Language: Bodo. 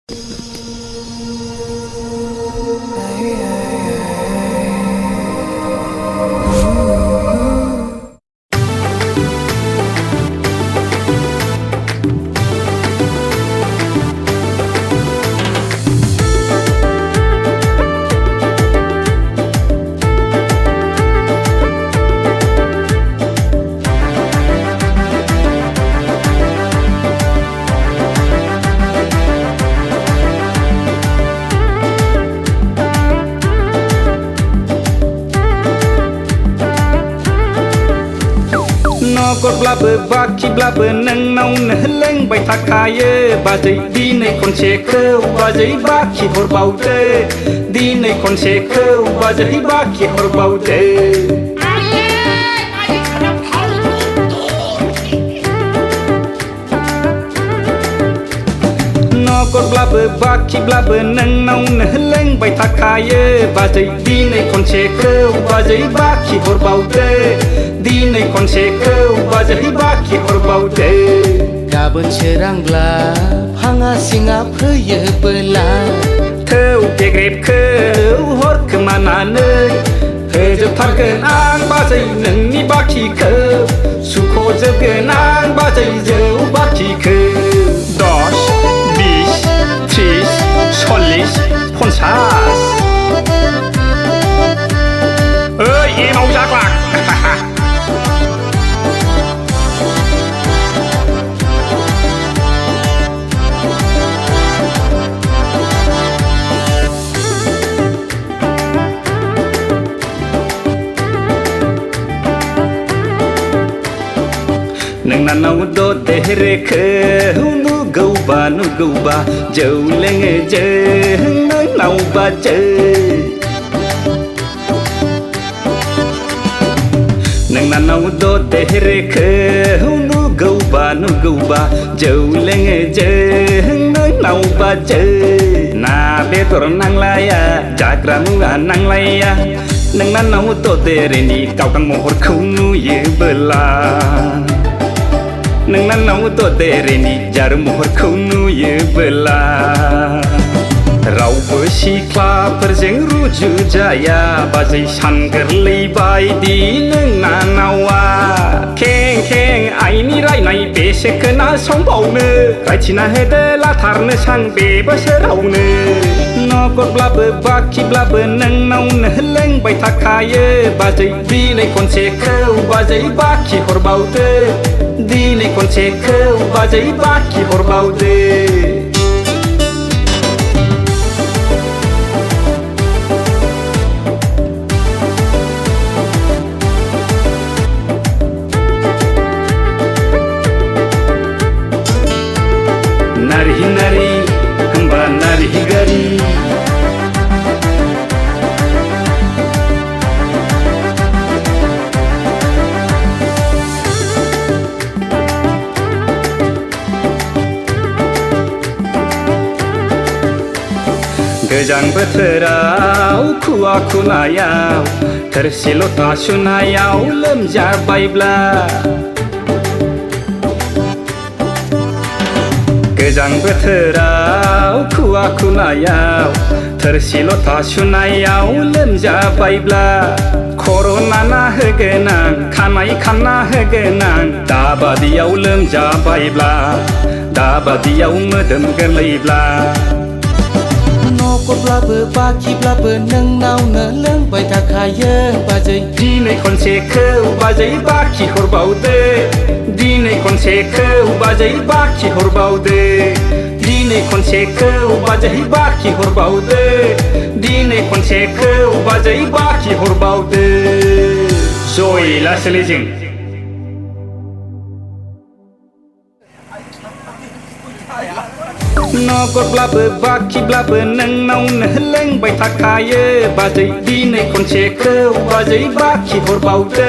กดบลาเบบักขี้บลาเบนังเนาเนเล่งใบทักขายบาใจดีในคนเชคบาใจบักขี้หัวเบาเตดีในคนเชคบาใจบักขี้หัวเบาเตกดบลาเบบักขี้บลาเบนังเนาเนเล่งใบทักขายบาใจดีในคนเชคบาใจบักขี้หัวเบาเตดีในคนเชคบาใจบักขี้หัวเบาเตGaban serangla phanga singa phye bela เธอเก็บเก็บฮอดขึ้นมานานเลยเธอจะทำเกินอ้างบ้าใจหนึ่งนี่บ้าขี้สุโคจะเกินอ้างบ้าใจเจ้าบ้าขี้ดอชบิชทริสชอลลิสพอนชาสเอ้ยเอาจากหลักนังนันเอาโดดเดเรคนูกูบาเจ้าเล่งเจนังเอาบาเจนังนันเอาโดดเดเรคนูกูบาเจ้าเล่งเจนังเอาบาเจนาเบตรนังลายจากรามุอานังลายนังนันเอาโดดเดเรนีเก่ากังโมหดคุ้นูเยเบลานังนั้นเอาตัวเตเรนีจารมุหรคุนูเยเบลาเราเปิดชีคลาเปิดเสียงรู้จูจายาบาใจฉันก็เลยบายดีนังนานาวาแข่งไอ้นี่ไรในเปเชกนาสองเบาเนไรชินาเฮเดลาทาร์เนช่างเบบเชเราเนนอกดบลาเบบักขี้บลาเบนังเนาเนเล่งใบทักขายบาใจดีในคนเชคบาใจบักขี้หัวเบาเตดีในคนเชคบาใจบักขี้หัวเบาเตNari hamba nari gari Gejang bothorau kuwa kunayau tersilo tasunayau lemjar baibla Gejang bothorau kuwa kunayau tersilo tasunayau lemjar baibla Corona na hogenang kanai kana hogenang dabadiau lemjar baibla dabadiau modem goleiblaกดบลาเบปาขี้บลาเบนังเนาเนเล่งใบทักขายบาใจดีในคนเชคบาใจบาขี้หัวเบาเตดีในคนเชคบาใจบาขี้หัวเบาเตดีในคนเชคบาใจบาขี้หัวเบาเตดีในคนเชคบาใจบาขี้หัวเบาเตโซยลาสเลจิงนอกดบลาเบบักขี้บลาเบนังเนาเนเล่งใบทักขายบาใจดีในคนเชคบาใจบักขี้หัวเบาเต